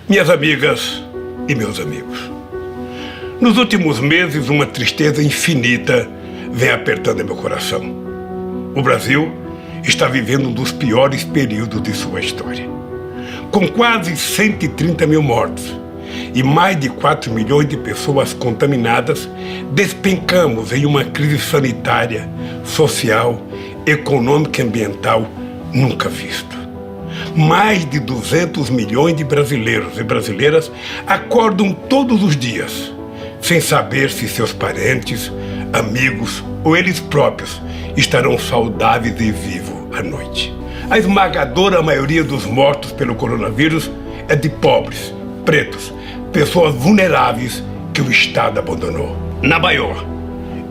Minhas amigas e meus amigos, nos últimos meses uma tristeza infinita vem apertando meu coração. O Brasil está vivendo um dos piores períodos de sua história. Com quase 130 mil mortos e mais de 4 milhões de pessoas contaminadas, despencamos em uma crise sanitária, social, econômica e ambiental nunca vista. Mais de 200 milhões de brasileiros e brasileiras acordam todos os dias sem saber se seus parentes, amigos ou eles próprios estarão saudáveis e vivos à noite. A esmagadora maioria dos mortos pelo coronavírus é de pobres, pretos, pessoas vulneráveis que o Estado abandonou. Na maior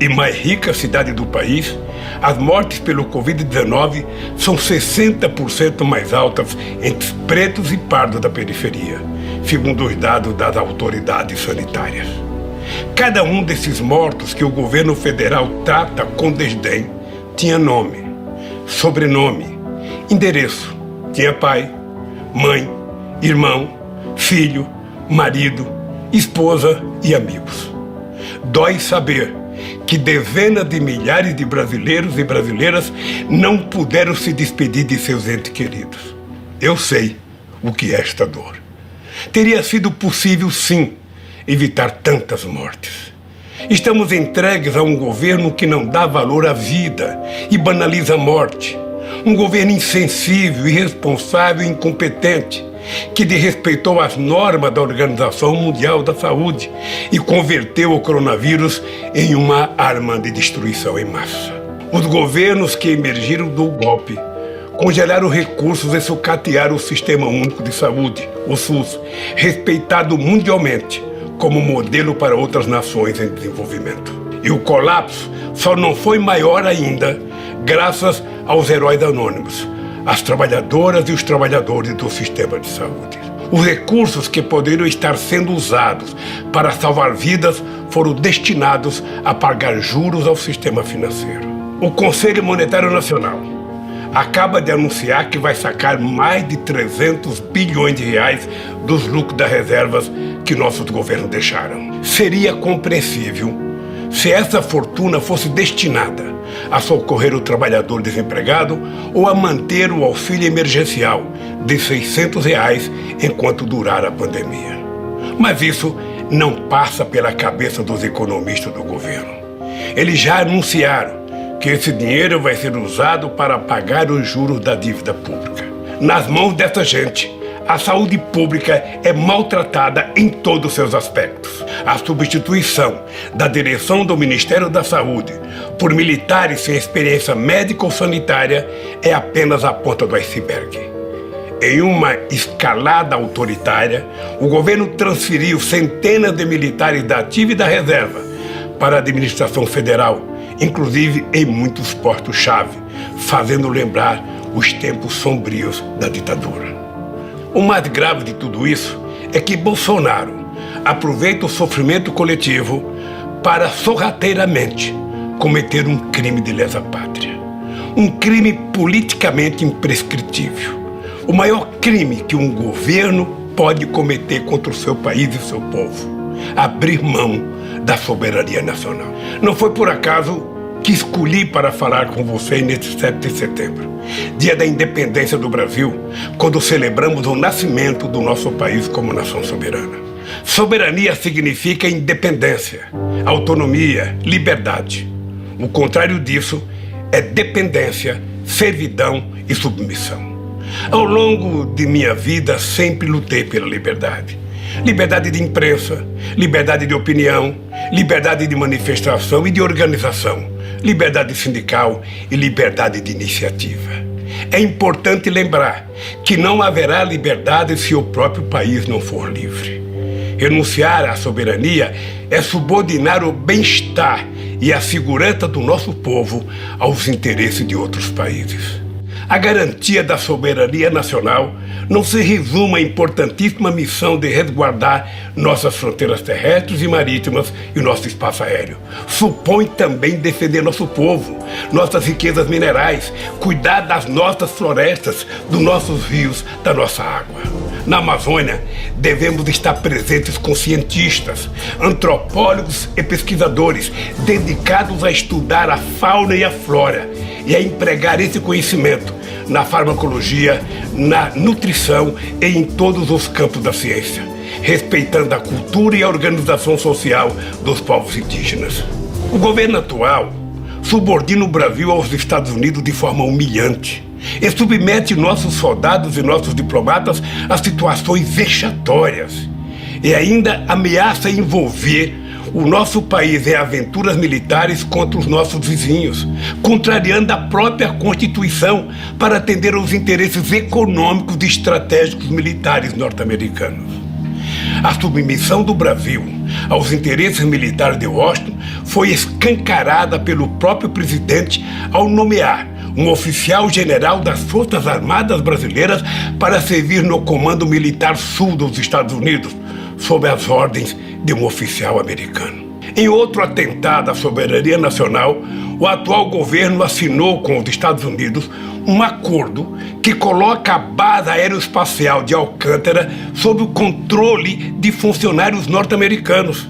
e mais rica cidade do país, as mortes pelo Covid-19 são 60% mais altas entre pretos e pardos da periferia, segundo os dados das autoridades sanitárias. Cada um desses mortos que o governo federal trata com desdém tinha nome, sobrenome, endereço, tinha pai, mãe, irmão, filho, marido, esposa e amigos. Dói saber que dezenas de milhares de brasileiros e brasileiras não puderam se despedir de seus entes queridos. Eu sei o que é esta dor. Teria sido possível, sim, evitar tantas mortes. Estamos entregues a um governo que não dá valor à vida e banaliza a morte. Um governo insensível, irresponsável e incompetente, que desrespeitou as normas da Organização Mundial da Saúde e converteu o coronavírus em uma arma de destruição em massa. Os governos que emergiram do golpe congelaram recursos e sucatearam o Sistema Único de Saúde, o SUS, respeitado mundialmente como modelo para outras nações em desenvolvimento. E o colapso só não foi maior ainda graças aos heróis anônimos, as trabalhadoras e os trabalhadores do sistema de saúde. Os recursos que poderiam estar sendo usados para salvar vidas foram destinados a pagar juros ao sistema financeiro. O Conselho Monetário Nacional acaba de anunciar que vai sacar mais de 300 bilhões de reais dos lucros das reservas que nossos governos deixaram. Seria compreensível se essa fortuna fosse destinada a socorrer o trabalhador desempregado ou a manter o auxílio emergencial de R$600 enquanto durar a pandemia. Mas isso não passa pela cabeça dos economistas do governo. Eles já anunciaram que esse dinheiro vai ser usado para pagar os juros da dívida pública. Nas mãos dessa gente, a saúde pública é maltratada em todos os seus aspectos. A substituição da direção do Ministério da Saúde por militares sem experiência médica ou sanitária é apenas a ponta do iceberg. Em uma escalada autoritária, o governo transferiu centenas de militares da ativa e da reserva para a administração federal, inclusive em muitos postos-chave, fazendo lembrar os tempos sombrios da ditadura. O mais grave de tudo isso é que Bolsonaro aproveita o sofrimento coletivo para sorrateiramente cometer um crime de lesa-pátria. Um crime politicamente imprescritível. O maior crime que um governo pode cometer contra o seu país e o seu povo. Abrir mão da soberania nacional. Não foi por acaso que escolhi para falar com você neste 7 de setembro, dia da independência do Brasil, quando celebramos o nascimento do nosso país como nação soberana. Soberania significa independência, autonomia, liberdade. O contrário disso é dependência, servidão e submissão. Ao longo de minha vida, sempre lutei pela liberdade. Liberdade de imprensa, liberdade de opinião, liberdade de manifestação e de organização, liberdade sindical e liberdade de iniciativa. É importante lembrar que não haverá liberdade se o próprio país não for livre. Renunciar à soberania é subordinar o bem-estar e a segurança do nosso povo aos interesses de outros países. A garantia da soberania nacional não se resume à importantíssima missão de resguardar nossas fronteiras terrestres e marítimas e nosso espaço aéreo. Supõe também defender nosso povo, nossas riquezas minerais, cuidar das nossas florestas, dos nossos rios, da nossa água. Na Amazônia, devemos estar presentes com cientistas, antropólogos e pesquisadores dedicados a estudar a fauna e a flora e a empregar esse conhecimento na farmacologia, na nutrição e em todos os campos da ciência, respeitando a cultura e a organização social dos povos indígenas. O governo atual subordina o Brasil aos Estados Unidos de forma humilhante e submete nossos soldados e nossos diplomatas a situações vexatórias e ainda ameaça envolver o nosso país em aventuras militares contra os nossos vizinhos, contrariando a própria Constituição para atender aos interesses econômicos e estratégicos militares norte-americanos. A submissão do Brasil aos interesses militares de Washington foi escancarada pelo próprio presidente ao nomear um oficial general das Forças Armadas Brasileiras para servir no Comando Militar Sul dos Estados Unidos, sob as ordens de um oficial americano. Em outro atentado à soberania nacional, o atual governo assinou com os Estados Unidos um acordo que coloca a base aeroespacial de Alcântara sob o controle de funcionários norte-americanos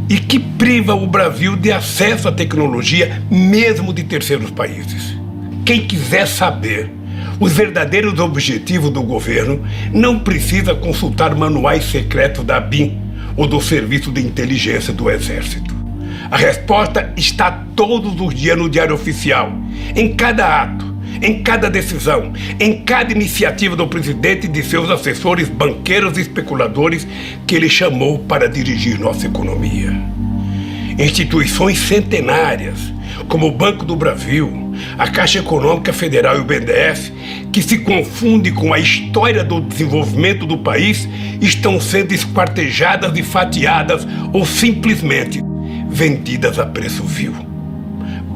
e que priva o Brasil de acesso à tecnologia mesmo de terceiros países. Quem quiser saber os verdadeiros objetivos do governo não precisa consultar manuais secretos da ABIN ou do Serviço de Inteligência do Exército. A resposta está todos os dias no Diário Oficial, em cada ato, em cada decisão, em cada iniciativa do presidente e de seus assessores, banqueiros e especuladores que ele chamou para dirigir nossa economia. Instituições centenárias, como o Banco do Brasil, a Caixa Econômica Federal e o BNDES, que se confundem com a história do desenvolvimento do país, estão sendo esquartejadas e fatiadas ou simplesmente vendidas a preço vil.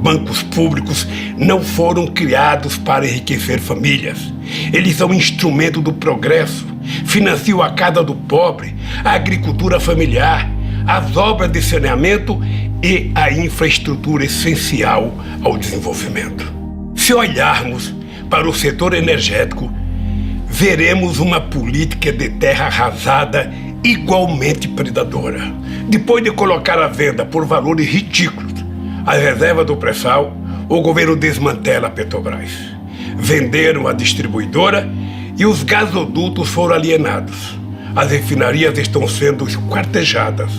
Bancos públicos não foram criados para enriquecer famílias. Eles são instrumento do progresso, financiam a casa do pobre, a agricultura familiar, as obras de saneamento e a infraestrutura essencial ao desenvolvimento. Se olharmos para o setor energético, veremos uma política de terra arrasada igualmente predadora. Depois de colocar à venda por valores ridículos as reservas do pré-sal, o governo desmantela a Petrobras. Venderam a distribuidora e os gasodutos foram alienados. As refinarias estão sendo esquartejadas.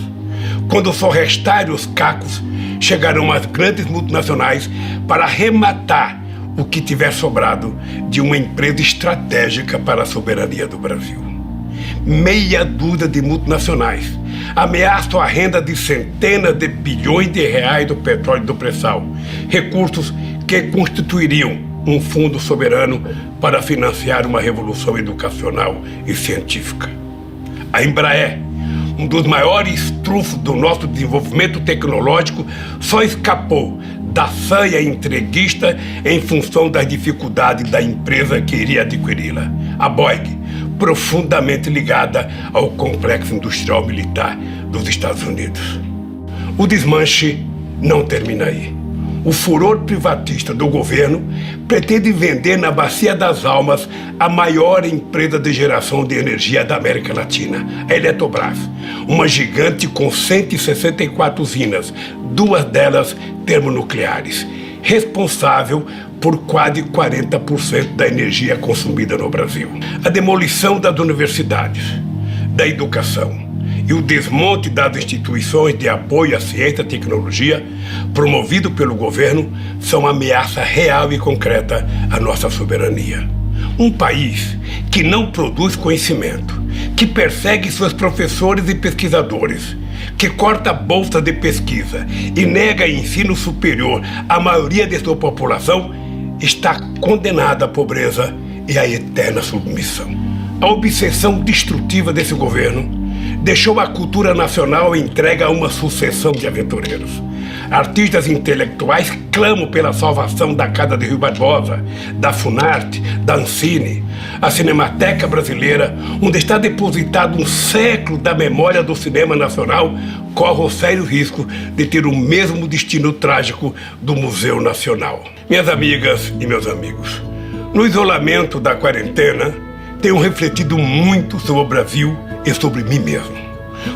Quando só restarem os cacos, chegarão as grandes multinacionais para arrematar o que tiver sobrado de uma empresa estratégica para a soberania do Brasil. Meia dúzia de multinacionais ameaçam a renda de centenas de bilhões de reais do petróleo e do pré-sal, recursos que constituiriam um fundo soberano para financiar uma revolução educacional e científica. A Embraer, um dos maiores trunfos do nosso desenvolvimento tecnológico, só escapou da sanha entreguista em função das dificuldades da empresa que iria adquiri-la. A Boeing, profundamente ligada ao complexo industrial militar dos Estados Unidos. O desmanche não termina aí. O furor privatista do governo pretende vender na Bacia das Almas a maior empresa de geração de energia da América Latina, a Eletrobras, uma gigante com 164 usinas, 2 delas termonucleares, responsável por quase 40% da energia consumida no Brasil. A demolição das universidades, da educação e o desmonte das instituições de apoio à ciência e tecnologia, promovido pelo governo, são ameaça real e concreta à nossa soberania. Um país que não produz conhecimento, que persegue seus professores e pesquisadores, que corta a bolsa de pesquisa e nega ensino superior à maioria de sua população, está condenada à pobreza e à eterna submissão. A obsessão destrutiva desse governo deixou a cultura nacional entregue a uma sucessão de aventureiros. Artistas intelectuais clamam pela salvação da Casa de Rui Barbosa, da Funarte, da Ancine. A Cinemateca Brasileira, onde está depositado um século da memória do cinema nacional, corre o sério risco de ter o mesmo destino trágico do Museu Nacional. Minhas amigas e meus amigos, no isolamento da quarentena, tenho refletido muito sobre o Brasil e sobre mim mesmo,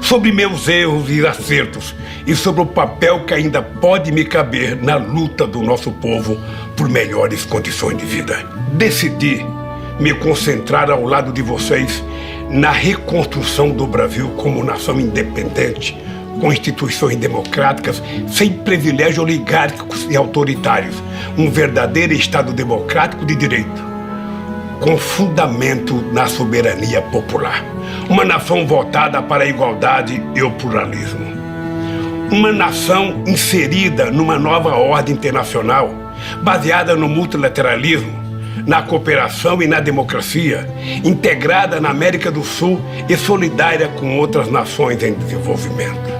sobre meus erros e acertos e sobre o papel que ainda pode me caber na luta do nosso povo por melhores condições de vida. Decidi me concentrar ao lado de vocês na reconstrução do Brasil como nação independente, com instituições democráticas, sem privilégios oligárquicos e autoritários, um verdadeiro Estado democrático de direito, com fundamento na soberania popular. Uma nação votada para a igualdade e o pluralismo. Uma nação inserida numa nova ordem internacional, baseada no multilateralismo, na cooperação e na democracia, integrada na América do Sul e solidária com outras nações em desenvolvimento.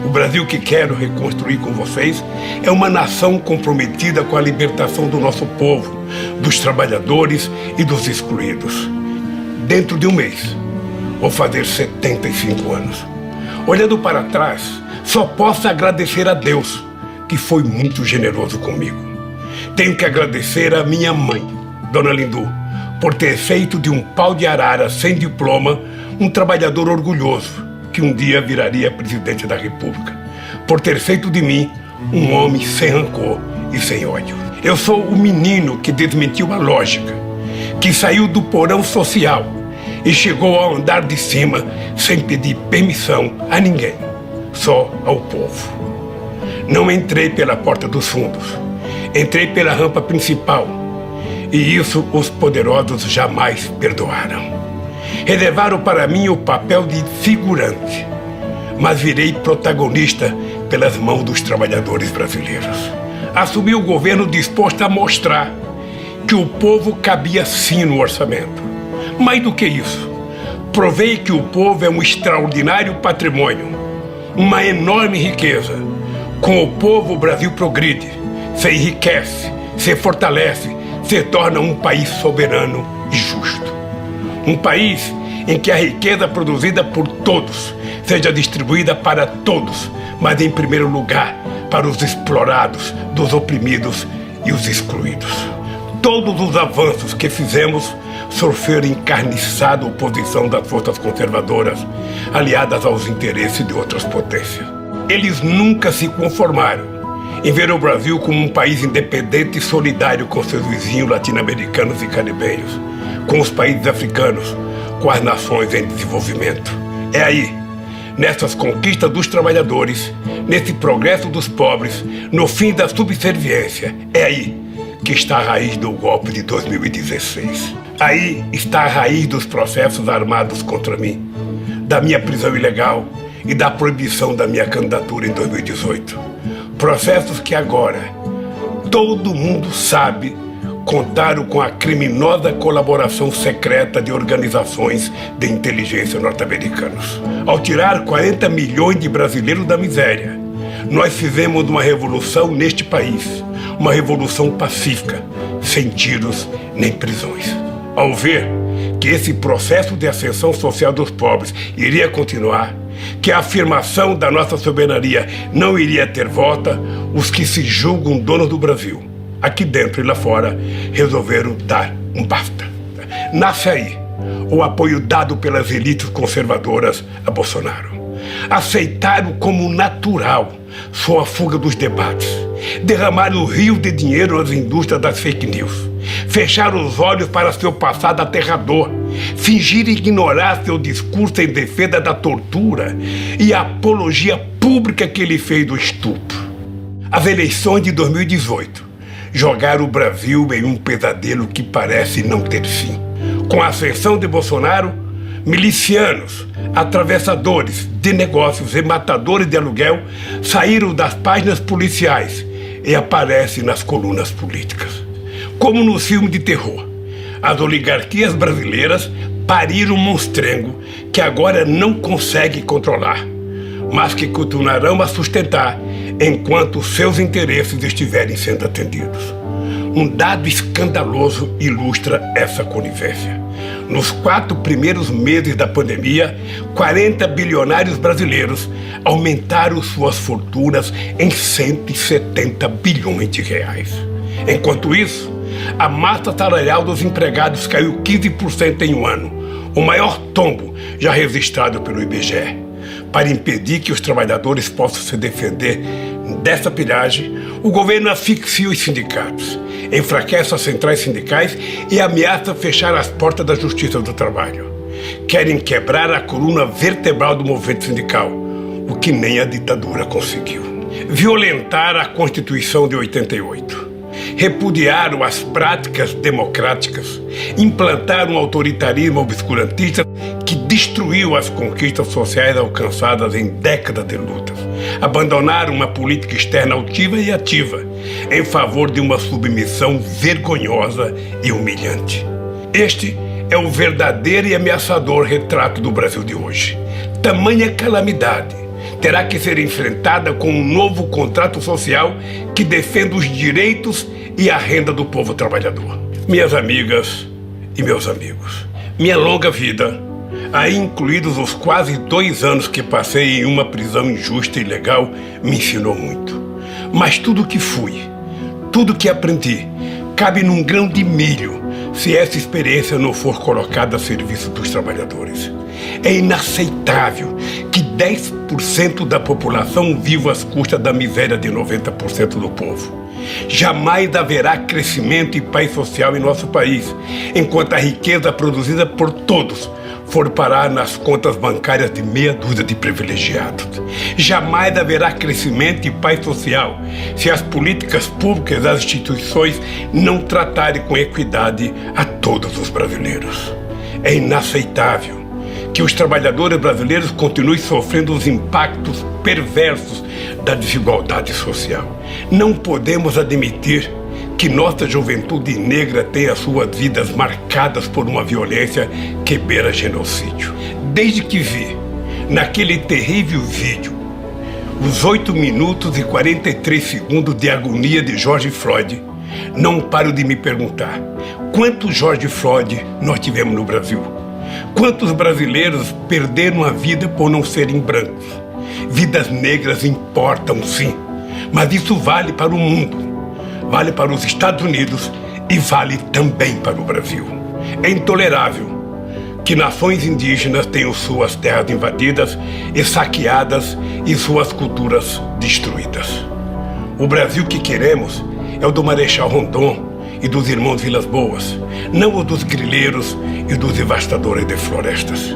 O Brasil que quero reconstruir com vocês é uma nação comprometida com a libertação do nosso povo, dos trabalhadores e dos excluídos. Dentro de um mês, vou fazer 75 anos. Olhando para trás, só posso agradecer a Deus, que foi muito generoso comigo. Tenho que agradecer a minha mãe, Dona Lindu, por ter feito de um pau de arara sem diploma um trabalhador orgulhoso, que um dia viraria presidente da República, por ter feito de mim um homem sem rancor e sem ódio. Eu sou o menino que desmentiu a lógica, que saiu do porão social e chegou ao andar de cima sem pedir permissão a ninguém, só ao povo. Não entrei pela porta dos fundos, entrei pela rampa principal, e isso os poderosos jamais perdoaram. Reservaram para mim o papel de figurante, mas virei protagonista pelas mãos dos trabalhadores brasileiros. Assumi o governo disposto a mostrar que o povo cabia sim no orçamento. Mais do que isso, provei que o povo é um extraordinário patrimônio, uma enorme riqueza. Com o povo o Brasil progride, se enriquece, se fortalece, se torna um país soberano e justo. Um país em que a riqueza produzida por todos seja distribuída para todos, mas em primeiro lugar para os explorados, dos oprimidos e os excluídos. Todos os avanços que fizemos sofreram encarniçada oposição das forças conservadoras, aliadas aos interesses de outras potências. Eles nunca se conformaram em ver o Brasil como um país independente e solidário com seus vizinhos latino-americanos e caribenhos, com os países africanos, com as nações em desenvolvimento. É aí, nessas conquistas dos trabalhadores, nesse progresso dos pobres, no fim da subserviência, é aí que está a raiz do golpe de 2016. Aí está a raiz dos processos armados contra mim, da minha prisão ilegal e da proibição da minha candidatura em 2018. Processos que agora todo mundo sabe contaram com a criminosa colaboração secreta de organizações de inteligência norte-americanos. Ao tirar 40 milhões de brasileiros da miséria, nós fizemos uma revolução neste país, uma revolução pacífica, sem tiros nem prisões. Ao ver que esse processo de ascensão social dos pobres iria continuar, que a afirmação da nossa soberania não iria ter volta, os que se julgam donos do Brasil, aqui dentro e lá fora, resolveram dar um basta. Nasce aí o apoio dado pelas elites conservadoras a Bolsonaro. Aceitaram como natural sua fuga dos debates, derramaram rio de dinheiro nas indústrias das fake news, fecharam os olhos para seu passado aterrador, fingiram ignorar seu discurso em defesa da tortura e a apologia pública que ele fez do estupro. As eleições de 2018 jogaram o Brasil em um pesadelo que parece não ter fim. Com a ascensão de Bolsonaro, milicianos, atravessadores de negócios e matadores de aluguel saíram das páginas policiais e aparecem nas colunas políticas. Como nos filmes de terror, as oligarquias brasileiras pariram um monstrengo que agora não consegue controlar, mas que continuarão a sustentar enquanto seus interesses estiverem sendo atendidos. Um dado escandaloso ilustra essa conivência. Nos 4 primeiros meses da pandemia, 40 bilionários brasileiros aumentaram suas fortunas em 170 bilhões de reais. Enquanto isso, A massa salarial dos empregados caiu 15% em um ano, o maior tombo já registrado pelo IBGE. Para impedir que os trabalhadores possam se defender dessa pilhagem, o governo asfixia os sindicatos, enfraquece as centrais sindicais e ameaça fechar as portas da Justiça do Trabalho. Querem quebrar a coluna vertebral do movimento sindical, o que nem a ditadura conseguiu. Violentar a Constituição de 88. Repudiaram as práticas democráticas, implantaram um autoritarismo obscurantista que destruiu as conquistas sociais alcançadas em décadas de lutas. Abandonaram uma política externa altiva e ativa, em favor de uma submissão vergonhosa e humilhante. Este é o verdadeiro e ameaçador retrato do Brasil de hoje. Tamanha calamidade terá que ser enfrentada com um novo contrato social que defenda os direitos e a renda do povo trabalhador. Minhas amigas e meus amigos, minha longa vida, aí incluídos os quase 2 anos que passei em uma prisão injusta e ilegal, me ensinou muito. Mas tudo que fui, tudo que aprendi, cabe num grão de milho se essa experiência não for colocada a serviço dos trabalhadores. É inaceitável que 10% da população viva às custas da miséria de 90% do povo. Jamais haverá crescimento e paz social em nosso país, enquanto a riqueza produzida por todos for parar nas contas bancárias de meia dúzia de privilegiados. Jamais haverá crescimento e paz social se as políticas públicas das instituições não tratarem com equidade a todos os brasileiros. É inaceitável que os trabalhadores brasileiros continuem sofrendo os impactos perversos da desigualdade social. Não podemos admitir que nossa juventude negra tenha suas vidas marcadas por uma violência que beira genocídio. Desde que vi, naquele terrível vídeo, os 8 minutos e 43 segundos de agonia de George Floyd, não paro de me perguntar: quantos George Floyd nós tivemos no Brasil? Quantos brasileiros perderam a vida por não serem brancos? Vidas negras importam, sim, mas isso vale para o mundo. Vale para os Estados Unidos e vale também para o Brasil. É intolerável que nações indígenas tenham suas terras invadidas e saqueadas e suas culturas destruídas. O Brasil que queremos é o do Marechal Rondon e dos irmãos Vilas Boas, não o dos grileiros e dos devastadores de florestas.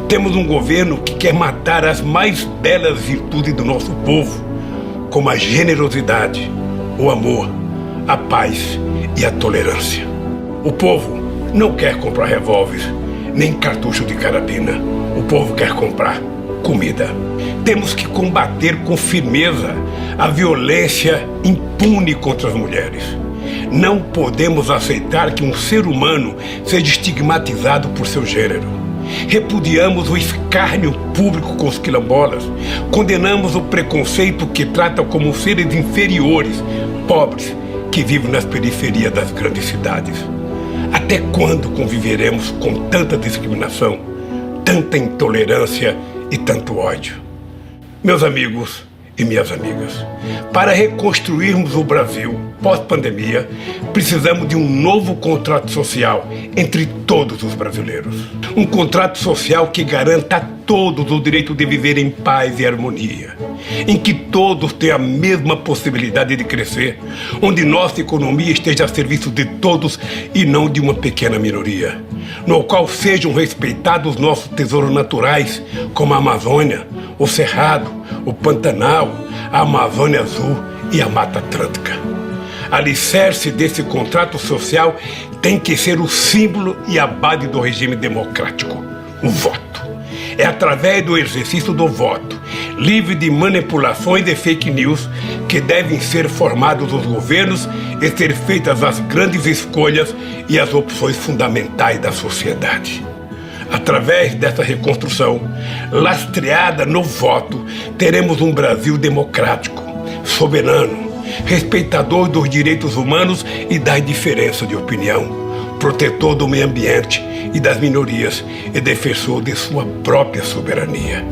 Temos um governo que quer matar as mais belas virtudes do nosso povo, como a generosidade, o amor, a paz e a tolerância. O povo não quer comprar revólveres, nem cartucho de carabina. O povo quer comprar comida. Temos que combater com firmeza a violência impune contra as mulheres. Não podemos aceitar que um ser humano seja estigmatizado por seu gênero. Repudiamos o escárnio público com os quilombolas. Condenamos o preconceito que trata como seres inferiores, pobres, que vivem nas periferias das grandes cidades. Até quando conviveremos com tanta discriminação, tanta intolerância e tanto ódio? Meus amigos e minhas amigas, para reconstruirmos o Brasil pós-pandemia, precisamos de um novo contrato social entre todos os brasileiros. Um contrato social que garanta a todos o direito de viver em paz e harmonia, em que todos tenham a mesma possibilidade de crescer, onde nossa economia esteja a serviço de todos e não de uma pequena minoria, no qual sejam respeitados nossos tesouros naturais, como a Amazônia, o Cerrado, o Pantanal, a Amazônia Azul e a Mata Atlântica. Alicerce desse contrato social tem que ser o símbolo e a base do regime democrático, o voto. É através do exercício do voto, livre de manipulações e fake news, que devem ser formados os governos e ser feitas as grandes escolhas e as opções fundamentais da sociedade. Através dessa reconstrução, lastreada no voto, teremos um Brasil democrático, soberano, respeitador dos direitos humanos e das diferenças de opinião, protetor do meio ambiente e das minorias e defensor de sua própria soberania.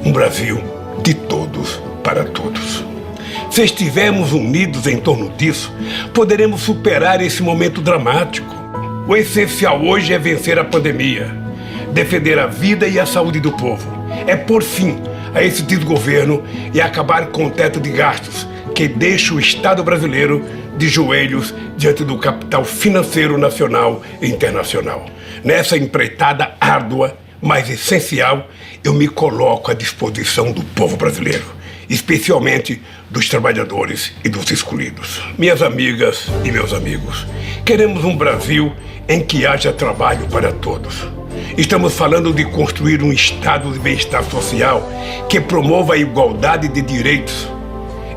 Um Brasil de todos para todos. Se estivermos unidos em torno disso, poderemos superar esse momento dramático. O essencial hoje é vencer a pandemia, defender a vida e a saúde do povo. É pôr fim a esse desgoverno e acabar com o teto de gastos que deixa o Estado brasileiro de joelhos diante do capital financeiro nacional e internacional. Nessa empreitada árdua, mas essencial, eu me coloco à disposição do povo brasileiro, especialmente dos trabalhadores e dos excluídos. Minhas amigas e meus amigos, queremos um Brasil em que haja trabalho para todos. Estamos falando de construir um estado de bem-estar social que promova a igualdade de direitos,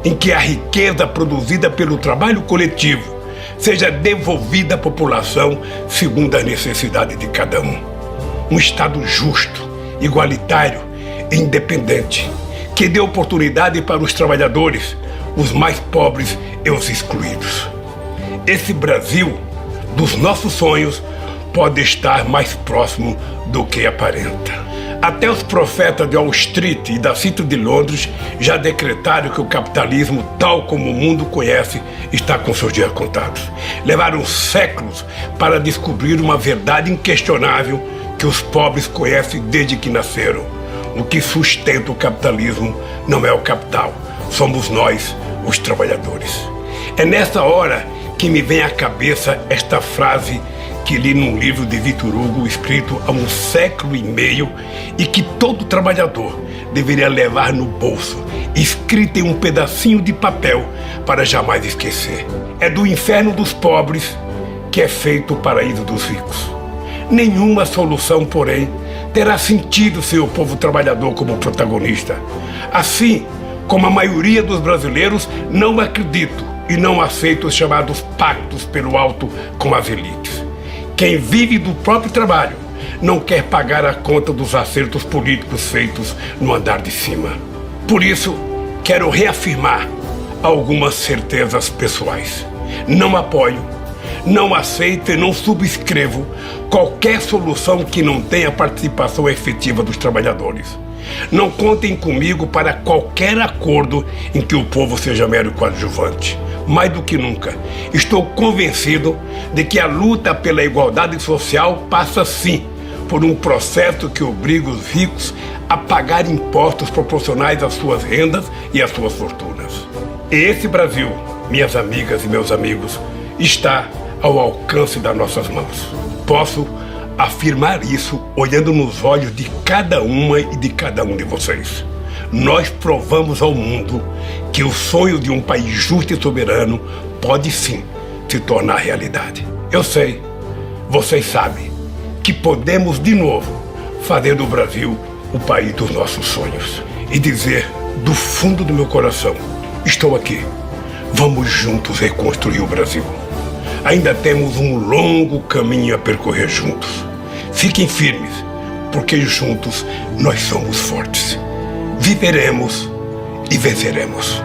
em que a riqueza produzida pelo trabalho coletivo seja devolvida à população segundo a necessidade de cada um. Um Estado justo, igualitário e independente, que dê oportunidade para os trabalhadores, os mais pobres e os excluídos. Esse Brasil dos nossos sonhos pode estar mais próximo do que aparenta. Até os profetas de Wall Street e da City de Londres já decretaram que o capitalismo, tal como o mundo conhece, está com seus dias contados. Levaram séculos para descobrir uma verdade inquestionável que os pobres conhecem desde que nasceram. O que sustenta o capitalismo não é o capital, somos nós, os trabalhadores. É nessa hora que me vem à cabeça esta frase que li num livro de Victor Hugo, escrito há 1 século e meio, e que todo trabalhador deveria levar no bolso, escrita em um pedacinho de papel para jamais esquecer. É do inferno dos pobres que é feito o paraíso dos ricos. Nenhuma solução, porém, terá sentido sem o povo trabalhador como protagonista. Assim como a maioria dos brasileiros não acredito e não aceito os chamados pactos pelo alto com as elites. Quem vive do próprio trabalho não quer pagar a conta dos acertos políticos feitos no andar de cima. Por isso, quero reafirmar algumas certezas pessoais. Não apoio, não aceito e não subscrevo qualquer solução que não tenha participação efetiva dos trabalhadores. Não contem comigo para qualquer acordo em que o povo seja mero coadjuvante. Mais do que nunca, estou convencido de que a luta pela igualdade social passa sim por um processo que obriga os ricos a pagar impostos proporcionais às suas rendas e às suas fortunas. E esse Brasil, minhas amigas e meus amigos, está ao alcance das nossas mãos. Posso afirmar isso olhando nos olhos de cada uma e de cada um de vocês. Nós provamos ao mundo que o sonho de um país justo e soberano pode sim se tornar realidade. Eu sei, vocês sabem, que podemos de novo fazer do Brasil o país dos nossos sonhos. E dizer do fundo do meu coração, estou aqui, vamos juntos reconstruir o Brasil. Ainda temos um longo caminho a percorrer juntos. Fiquem firmes, porque juntos nós somos fortes. Viveremos e venceremos.